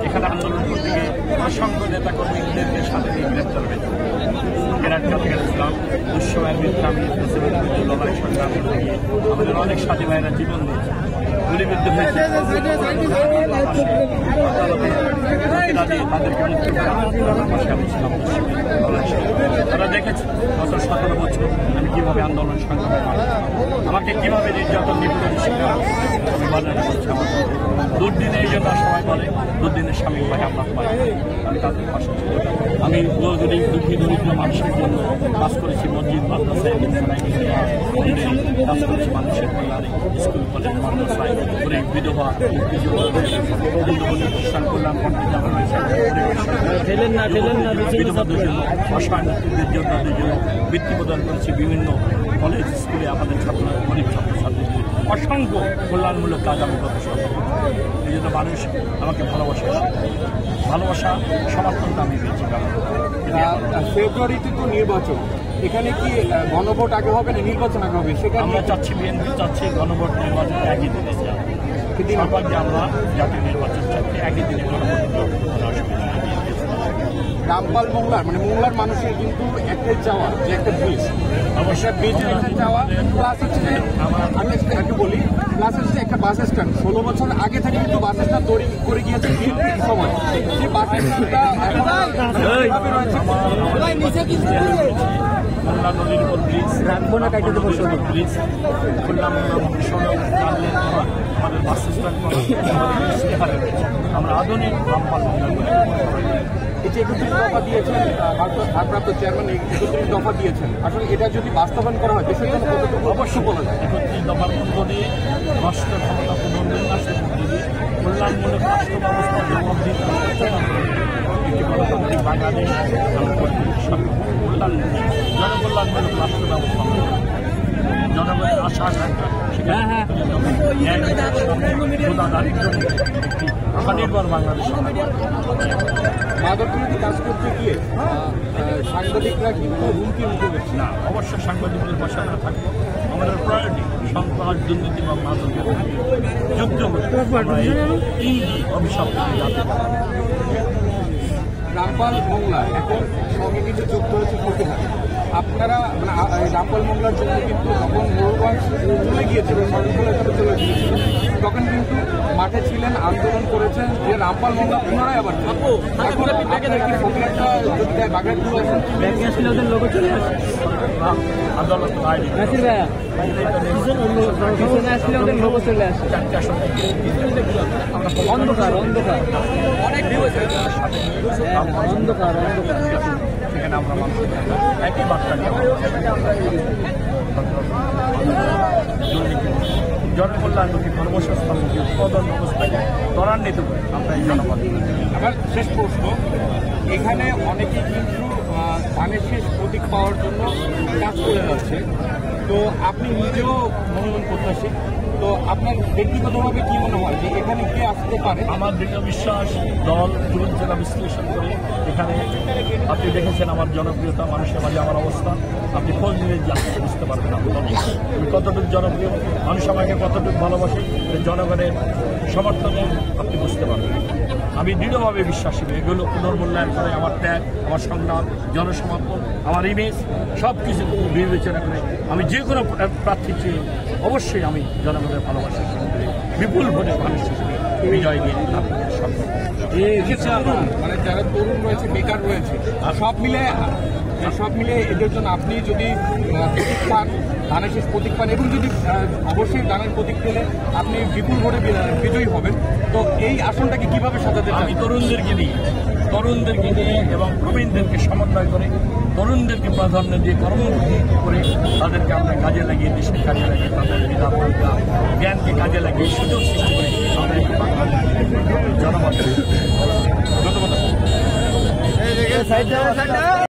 এখানে আন্দোলন করতে গিয়ে অসংখ্য নেতা কর্মীদেরকে সাথে নিয়ে গ্রেপ্তার হয়েছে। ইসলাম দুঃসময়ের বিরুদ্ধে আমি লড়াই সংগ্রাম করতে গিয়ে আমাদের অনেক সাথী ভাইয়েরা জীবন দিয়েছে, গুলিবিদ্ধ হয়েছে। তারা দেখেছে গত 17 বছর আমি কিভাবে আন্দোলন সংগ্রামে আমাকে কিভাবে নির্যাতন নিপীড়ন শিকার আমি বাজারে করছি। আমার দুর্দিনে এই জন্য সবাই বলে দুর্দিনের স্বামী ভাই আপনার পাই, আমি তাদের পাশে আমি দুঃখী দরিদ্র মানুষের জন্য কাজ করেছি। মসজিদ মাদ্রাসায় কাজ করেছি, মানুষের কল্যাণে স্কুল কলেজ মাদ্রাসায় গরিব বিধবা খ্রিস্টান কল্যাণ কমিটি যারা রয়েছে বিধবাদের জন্য অসহায়দের যোদ্ধাদের জন্য বৃত্তি প্রদান করেছি। বিভিন্ন কলেজ স্কুলে আমাদের ছাত্র গরিব ছাত্রছাত্রীদের অসংখ্য কল্যাণমূলক কাজ আমি করতে সক্ষম। এই জন্য মানুষ আমাকে ভালোবাসা সমর্থনটা আমি পেয়েছি। ফেব্রুয়ারিতে তো নির্বাচন, এখানে কি গণভোট আগে হবে না নির্বাচন আগে হবে? সেখানে আমরা চাচ্ছি, বিএনপি চাচ্ছি গণভোট নির্বাচন একই দিনে সর্বাগ্যে আমরা জাতীয় নির্বাচন চাচ্ছি একই দিনে গণভোট। রামপাল মোংলার মোংলার মানুষের কিন্তু একটাই চাওয়া যে একটা ব্রিজ, অবশ্যই ব্রিজের একটা চাওয়া, প্লাস হচ্ছে আমি একটু বলি, প্লাস হচ্ছে একটা বাস স্ট্যান্ড। 16 বছর আগে থেকে কিন্তু বাস স্ট্যান্ড তৈরি করে গিয়েছে বিএনপির সময়। সেই বাস স্ট্যান্ডটা খুলনা নদীর উপর ব্রিজ রাখবো না, কাইটে দেবো ব্রিজ খুলনা আমাদের বাস স্ট্যান্ড রয়েছে। আমরা আধুনিক রামপাল এই যে 31 দফা দিয়েছেন ভারপ্রাপ্ত চেয়ারম্যান, 31 দফা দিয়েছেন, আসলে এটা যদি বাস্তবায়ন করা হয় দেশের জন্য কতটুকু অবশ্যই বলা যায়। 31 দফার মধ্য দিয়ে রাষ্ট্র ক্ষমতা পুনর্নির্মাণের মধ্য দিয়ে কল্যাণমূলক রাষ্ট্র ব্যবস্থা গণতান্ত্রিক বাংলাদেশ জনকল্যাণমূলক রাষ্ট্র ব্যবস্থা জনগণের আশা আকাঙ্ক্ষা স্বনির্ভর বাংলাদেশ। মাদকবিরোধী কাজ করতে গিয়ে সাংবাদিকরা কিন্তু হুমকির মুখে হচ্ছে না, অবশ্যই সাংবাদিকদের পাশে আমরা থাকবো। আমাদের প্রায়োরিটি সন্ত্রাস, দুর্নীতি বা মাদকের যুদ্ধ অভিশাপ যাতে রামপাল মোংলা এখন সঙ্গে কিন্তু যুক্ত হয়েছে প্রতিভা। আপনারা রামপাল মোংলার জন্য কিন্তু যখন ময়ূরগঞ্জ চলে গিয়েছিল, সরকার চলে গিয়েছিল, তখন কিন্তু মাঠে ছিলেন, আন্দোলন করেছেন যে রামপাল মোংলা পুনরায় আবার অন্ধকার অন্ধকার অনেক অন্ধকার সেখানে আমরা মানুষ একই বার্তা জনকল্যাণমুখী কর্মসংস্থানমুখী উৎপাদন ব্যবস্থাকে ত্বরান্বিত করে আমরা এই জনপদ। আমার শেষ প্রশ্ন, এখানে অনেকেই কিন্তু ধানের শেষ প্রতীক পাওয়ার জন্য কাজ করে যাচ্ছে, তো আপনি নিজেও মনোনয়ন প্রত্যাশী, তো আপনার ব্যক্তিগতভাবে কি মনে হয় যে এখানে কে আসতে পারে? আমার দৃঢ় বিশ্বাস দল পুরুষ জেলা বিশ্লেষণ করে এখানে আপনি দেখেছেন আমার জনপ্রিয়তা, মানুষের মাঝে আমার অবস্থা, আপনি খোঁজ নিলে যাচ্ছে বুঝতে পারবেন আমি কতটুকু জনপ্রিয়, মানুষ আমাকে কতটুকু ভালোবাসে, জনগণের সমর্থনে আপনি বুঝতে পারবেন। আমি দৃঢ়ভাবে বিশ্বাসী এগুলো পুনর্মূল্যায়ন করে আমার ত্যাগ, আমার সংগ্রাম, জনসমর্পণ, আমার ইমেজ সব কিছু বিবেচনা করে আমি যে কোনো প্রার্থী চেয়ে অবশ্যই আমি জনগণের ভালোবাসা বিপুল ভোটে মানুষ হিসেবে বিজয় নিয়ে যারা তরুণ রয়েছে, বেকার রয়েছে, সব মিলে এদের জন্য আপনি যদি প্রতীক পান, ধানের শেষ প্রতীক পান, এবং যদি অবশ্যই ধানের প্রতীক পেলে আপনি বিপুল ভোটে বিজয়ী হবেন, তো এই আসনটাকে কিভাবে সাজাতে চান? আমি তরুণদেরকে নিয়ে এবং প্রবীণদেরকে সমন্বয় করে তরুণদেরকে প্রাধান্য দিয়ে কর্মমুখী করে তাদেরকে আমরা কাজে লাগিয়ে, দেশের কাজে লাগিয়ে, তাদের মেধা জ্ঞানকে কাজে লাগিয়ে সুযোগ সৃষ্টি করে আমরা জনগণ। ধন্যবাদ।